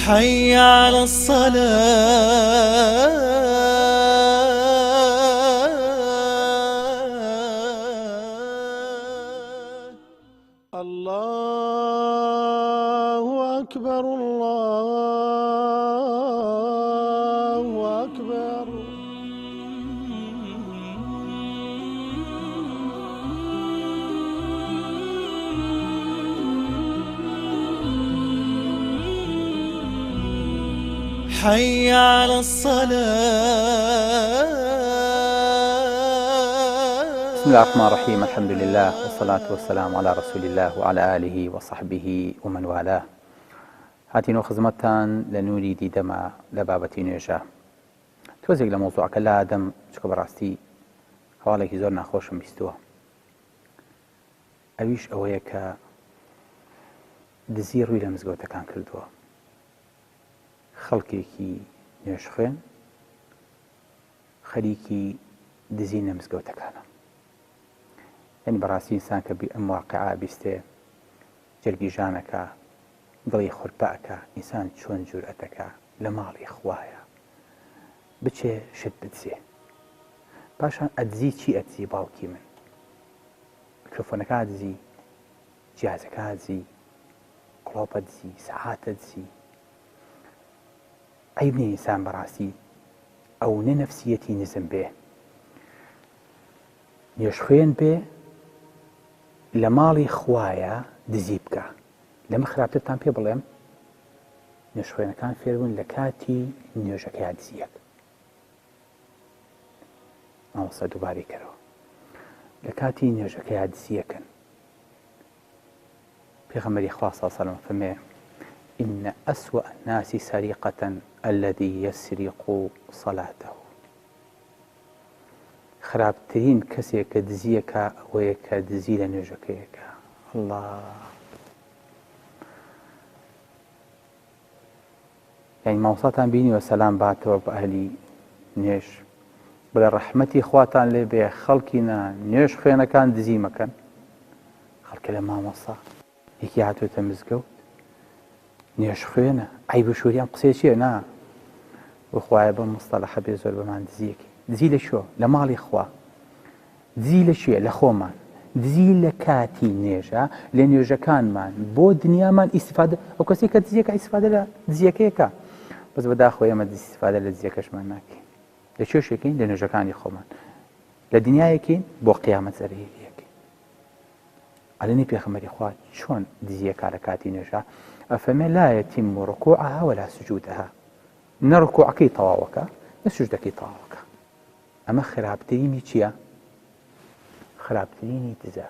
حي على الصلاة. الله أكبر الله أكبر. حي على الصلاة. بسم الله الرحمن الرحيم. الحمد لله والصلاة والسلام على رسول الله وعلى آله وصحبه ومن والاه. هاتين خزمتان لنوري ديدما لبابتي نوێژە. تۆزێک لە مۆزوعەکە لا دەم چکە بەڕاستی هەواڵێکی زۆر ناخۆشم بیستووە. ئەویش ئەوەیە کە دزی ڕووی لە مزگەوتەکان کردووە. خەڵکێکی نوێژخوێن خەریکی دزی لە مزگەوتەکانە. یعنی بەڕاستی ئینسان کە ئەم واقعە بیستێ جەرگی ژانەکە، دڵی خورپەکە، ئینسان چۆن جورئەتەکە لە ماڵی خوایە بچێ شت بدزێ. پاشان ئەدزی چی ئەدزی؟ باوکی من میکرۆفۆنەکە ئەدزی، جیازەکە ئەدزی، کڵۆپ ئەدزی، سەعات ئەدزی. عیب نییە ئینسان بەڕاستی ئەو نەفسیەتی نزم بێ، نوێژخوێن بێ، لە ماڵی خوایە دزی بکە. لەمە خراپترتان پێ بڵێم، نوێژخوێنەکان فێربوون لە کاتی نوێژەکەی دزیەک. ماوەستا دووبارەی کەرەوە، لە کاتی نوێژەکەی دزیەکەن. پێغەمبەری خوا صلی الله علیه و سلم فەرمێ: إن أسوأ الناس سرقة الذي يسرق صلاته. خراپترین کەسێک کە دزیەکە ئەوەیە کە دزی لە نوێژەکەیەکە. الله! یعنی ماوەساتان بینیوە سەلام باتەوە بە ئەهلی نوێژ، بڵێ ڕەحمەتی خواتان لێ بێ خەڵکی نوێژ خوێنەکان دزی مەکەن. خەڵکە لە مامۆستا یەکی هاتوێتە مزگەوت نوێژ خوێنە، عیب و شووریان قسەی چییە؟ نا بخوایە بە مستەلەحە بێ زۆر بەمان دزیەکی. دزی لە شۆ؟ لە ماڵی خوا. دزی لە شوێ؟ لە خۆمان. دزی لە کاتی نوێژە، لە نوێژەکانمان بۆ دنیامان ئیسیفادە. ئەو کەسی کە دزیەکە ئیسیفادە لە دزیەکەیەکە، بەس بەداخۆ ئێمە ئیسیفادە لە دزیەکەشمان ناکەین. لە چێشێکین؟ لە نوێژەکانی خۆمان. لە دنیایەکین بۆ قیامەت زەرەیەکین. ئەلێنی پێغەمبەری خوا چۆن دزیەکە لە کاتی نوێژە ئەفەرمێ: لا يتم ركوعها ولا سجودها. نە ڕکوعەکەی تەواوەکە، نە سوجدەکەی تەواوەکە. ئەمە خراپترینی چییە؟ خراپترینی دزە.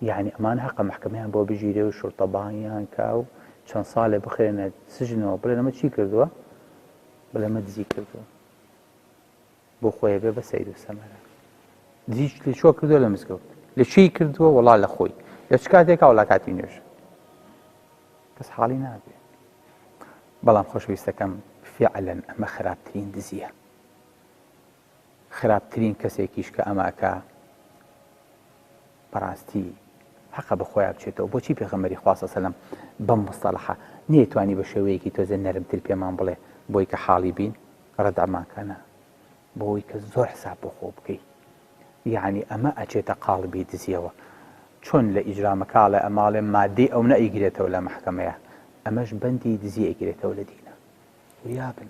یعنی ئەمان حەقە محکەمەیان بۆ بژیرێ و شورتەبانیان کا و چەند ساڵێ بخێنە سژنەوە، بڵێن ئەمە چی کردووە؟ بڵێ ئەمە دزی کردووە، بۆ خۆیە بێ بە سەیر و سەمەرە. دزی لە چۆ کردووە؟ لە مزگەوت. لە چی کردووە؟ وەڵا لە خۆی. لە چ کاتێکا؟ وەڵا کاتی نوێژ. کەس حاڵی نابێ. بەڵام خۆشەویستەکەم فعلەن ئەمە خراپترین دزیە. خراپترین کەسێکیش کە ئەماکە بەڕاستی حەقە بە خۆیان بچێتەوە. بۆچی پێغەمبەری خوا صلی الله علیه و سلم بەم مستەلەحە نەیتوانی بە شێوەیەکی تۆزە نەرمتر پێمان بڵێ بۆی کە حاڵی بین ڕەدەعماکەنە، بۆی کە زۆر حساب بۆ خۆ بکەی. یعنی ئەمە ئەچێتە قاڵبی دزیەوە. چۆن لە ئیجرامەکاڵە ئەماڵێ مادەی ئەو نەئیگرێتەوە لە محکەمەیە، ئەمەش بەندی دزی ئەیگرێتەوە لە دینە. وریابن،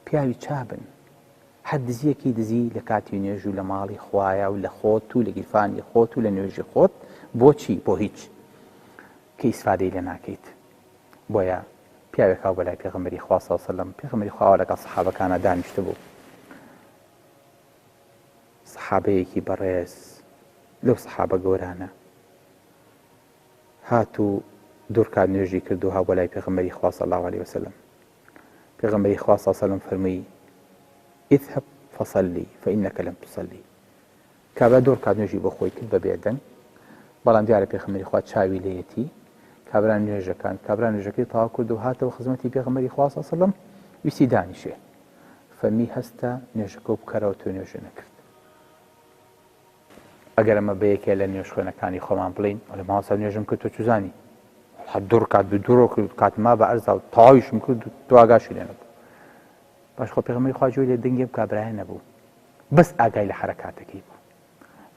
پیاوی چابن. هەر دزیەکی دزی لە کاتی نوێژ و لە ماڵی خوایە و لە خۆت و لە گیرفانی خۆت و لە نوێژی خۆت. بۆچی؟ بۆ هیچ کە ئیسفادەی لێ ناکەیت. بۆیە پیاوێک هاو بەلای پێغەمبەری خوا صلی الله علیه و سلم، پێغەمبەری خوا لەگەڵ سەحابەکانە دانیشتە بوو. سەحابەیەکی بەڕێز لەو سەحابە گەورانە هات و دوور کات نوێژی کرد و هاو بەلای پێغەمبەری خوا صلی الله علیه و سلم. پێغەمبەری خوا صلی الله علیه و سلم فەرمووی: اذهب فصلي فإنك لم تصلي. کابرا دوور کات نوێژی بۆ خۆی کرد بە بێدەنگ، بەڵام دیارە پێغەمبەری خوا چاوی لێیەتی. کابرا نوێژەکەی تەواو کرد و هاتەوە خزمەتی پێغەمبەری خوا صلی الله علیه و سلم، ویستی دانیشێ. فەرمی: هەستە نوێژەکە و بکەرەوە، تۆ نوێژە نەکرد. ئەگەر ئەمە بەیەکێ لە نوێژ خوێنەکانی خۆمان بڵین، لە ماوەستا نوێژم کرد تۆ چوزانی دوور کات دوور کاتما بە ئەرزا و تاویشم کرد و دواگاشی لێ نەبوو باش خۆ پێغەمبەری خوا جوێی لێ دەنگێ بکا برایە نەبوو بەس ئاگای لە حرەکاتەکەی بوو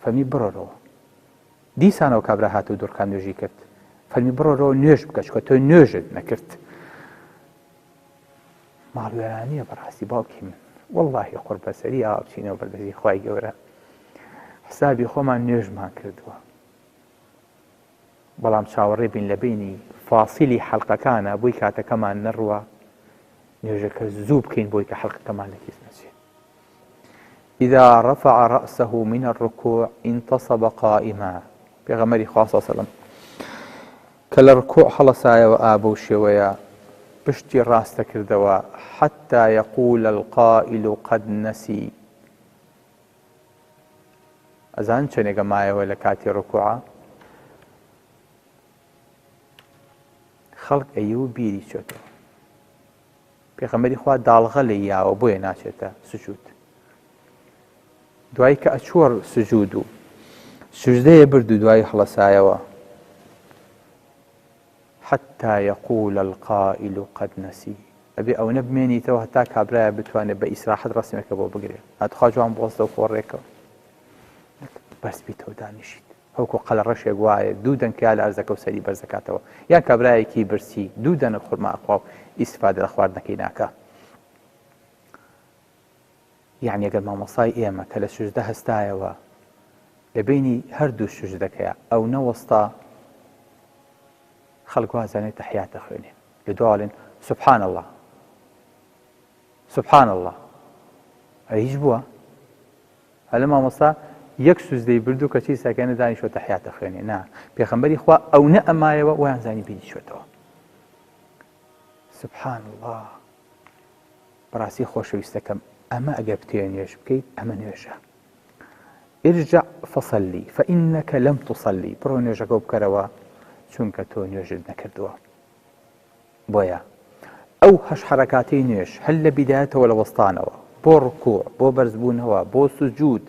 فەرمی بڕۆرەوە دیسانەوە کابرا هاتە و دوورکان نوێژی کرد فەرمی بڕۆرەوە نوێژ بکە چکە تۆ نوێژت نەکرد ماڵوێرانیە بەڕاستی باوکی من وەڵڵاهی قوربەسەری ئاوا بچینەوە بەردەستی خوای گەورە حسابی خۆمان نوێژمان کردووە بەڵام چاوەڕێ بین لە بینی فاسیلی حەڵقەکانە بۆی کاتەکەمان نەڕوە نوێژەکە زوو بکەین بۆی کە حەڵقەکەمان لە کیس نەچێت إذا رفع رأسه من الركوع انتصب قائما پێغەمبەری خوا صلی الله علیه وسلم کە لە ڕکوع هەڵەسایەوە ئابە و شێوەیە پشتی ڕاستە کردەوە حتى يقول القائل قد نسي ئەزان چەندێکە مایەوە لە کاتی ڕکوعە خەڵک ئەیە و بیری چێتەوە پێغەمبەری خوا داڵغە لە یاوە بۆیە ناچێتە سجود دوای کە ئەچووە سجود و سجدەیە برد و دوای هەڵەسایەوە حتى يقول القائل قد نسي ئەبێ ئەو نەبمێنیتەوە هەتا کابرایە بتوانێت بە ئیسراحەت ڕەسمێکە بۆ بگرێت هاتخوا جوان بۆستە و خۆڕێکەوە بەس بیتەوە دانیشیت هەوکو قەلە ڕەشێک وایە دوو دەنگیا لە ئەرزەکە و سەری بەرزەکاتەوە یان کابرایەکی برسی دوو دەنە خورما ئەخوا و ئیسفادە لە خواردنەکەی ناکە یعنی ئەگەر مامۆسای ئێمە کە لە سوژدە هەستایەوە لە بینی هەردوو سوژدەکەیە ئەو نەوەستا خەڵک وازانێت تەحیات دەخوێنێ لە دوایڵێن سبحان الله سبحان الله هیچ بووە هەلە مامۆستا یەک سوزدەی بردو کە چی ساکەنە دانیشتوە تەحیات دەخوێنێ نا پێغەمبەری خوا ئەو نە ئەمایەوە ویان زانی بیریشوێتەوە سبحان الله بەڕاستی خۆشەویستەکەم ئەمە ئەگەر بتوێ نوێژ بکەیت ئەمە نوێژە ارجع فصلي فإنك لم تصلي بڕۆ نوێژەکە بکەرەوە چونکە تۆ نوێژت نەکردووە بۆیە ئەو هەش حەرەکاتەی نوێژ هەل لە بیدایەتەوە لە وەستانەوە بۆ ڕکوع بۆ بەرزبوونەوە بۆ سوجود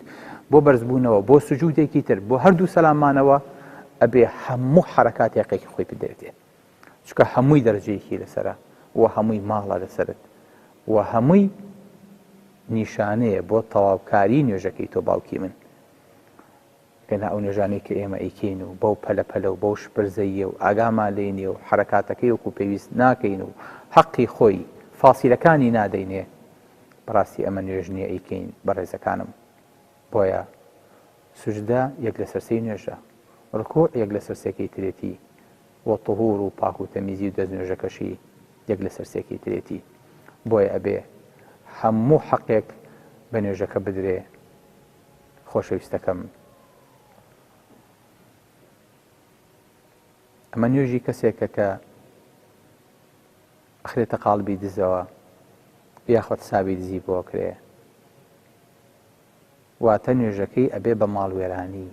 بۆ بەرزبوونەوە بۆ سوجودێکی تر بۆ هەردوو سەلامانەوە ئەبێ هەموو حەرەکاتێکی خۆی بدرێتێ چونکە هەمووی دەرەجەیەکی لەسەرە و هەمووی ماڵە لەسەرت و هەمووی نیشانەیە بۆ تەواوکاری نوێژەکەی تۆ باوکی من کەنا ئەو نوێژانەی کە ئێمە ئەیکەین و بەو پەلەپەلە و بەو شپرزەیە و ئاگامان لێنێ و حەرەکاتەکەی وەکو پێویست ناکەین و حەقی خۆی فاسیلەکانی نادەینێ بەڕاستی ئەمە نوێژ نییە ئەیکەین بەڕێزەکانم بۆیە سوژدە یەک لە سەرسەی نوێژە ڕکوع یەک لە سەرسێکی ترێتی وە طهور و پاک و تەمیزی و دەست نوێژەکەشی یەک لە سەرسێکی ترێتی بۆیە ئەبێ هەموو حەقێک بە نوێژەکە بدرێ خۆشەویستەکەم ئەمە نوێژی کەسێکە کە ئەخرێتە قاڵبی دزەوە یاخۆت سابی دزی بۆ کرێ واتە نوێژەکەی ئەبێ بە ماڵوێرانی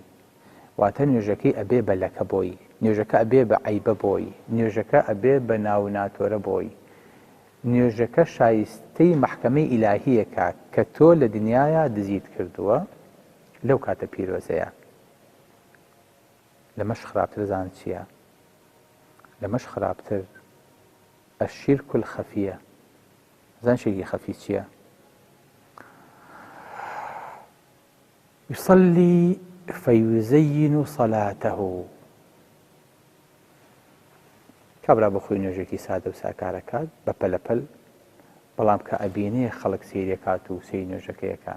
واتە نوێژەکەی ئەبێ بە لەکە بۆی نوێژەکە ئەبێ بە عەیبە بۆی نوێژەکە ئەبێ بە ناو ناتۆرە بۆی نوێژەکە شایستەی مەحکەمەی ئیلاهیەکە کە تۆ لە دنیاە دزیت کردووە لەو کاتە پیرۆزەیە لەمەش خراپتر زان چییە لەمەش خراپتر الشرك الخفية زان شيء خفي چییە يصلي فيزين صلاته کابرا بخۆی نوێژێکی سادە و ساکارەکات بە پەلەپەل بەڵام کە ئەبینێ خەڵک سیرێکات و سەی نوێژەکەیەکە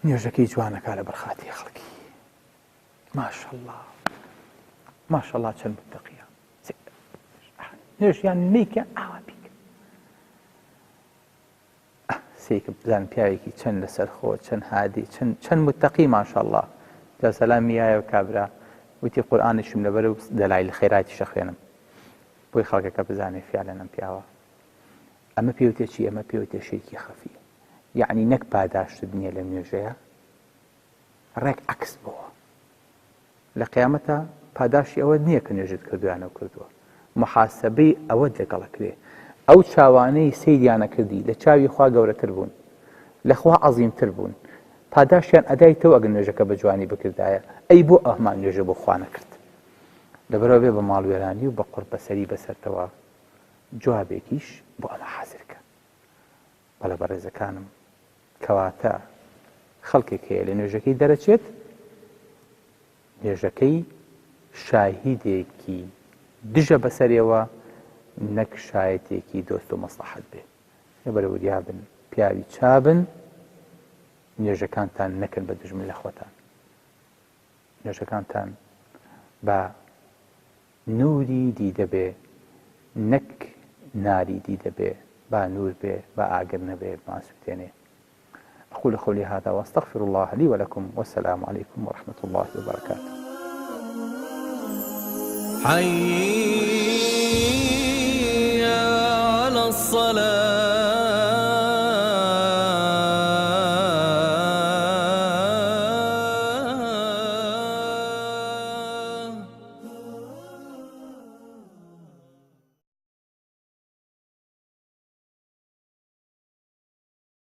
نوێژەکەی جوانەکە لە بەرخاتی خەڵکی ماشەڵڵا ماشەڵڵا چەند متەقیە نوێژیان نیکە ئاوا بیکە سێکە بزان پیاوێکی چەند لەسەر خۆ چەند هادی چەند متەقی ماشەڵڵا جا سەلامی یایە کابرا وتی قورئانیشم لەبەر و دەلایل خەیراتیشە خوێنم بۆی خەڵکەکە بزانێ فیالەنەم پیاوە ئەمە پێوتێ چی ئەمە پێوتێ شێکی خەفی یعنی نەک پاداشت نییە لە نوێژەیە ڕێک عەکس بووە لە قیامەتە پاداشی ئەوە نییە کە نوێژت کردویانە کردووە محاسبەی ئەوە لەگەڵەکرێ ئەو چاوانەی سەیریانە کردی لە چاوی خوا گەورەتر بوون لە خوا عەزیمتر بوون پاداشیان ئەدایتەوە ئەگەر نوێژەکە بە جوانی بکردایە ئەی بۆ ئەمان نوێژە بۆ خوا نەکرد لەبەرەوە بێ بە ماڵوێرانی و بە قوربەسەری بەسەرتەوە جوابێکیش بۆ ئەمە حازرکە بەڵە بەڕێزەکانم کەواتە خەڵکێک هەیە لە نوێژەکەی دەرەچێت نوێژەکەی شاهیدێکی دژە بەسەرەوە نەک شایەتێکی دۆست و مەسلحەت بێ لەبەرەوە دیابن پیاوی چابن نوێژەکانتان نەکەن بە دژمن لە خۆتان نوێژەکانتان بە نوری دیدە بێ نەک ناری دیدە بێ با نور بێ با ئاگر نەبێ ماسووتێنێ أقول قولي هذا وأستغفر الله لي ولكم والسلام عليكم ورحمة الله وبركاته.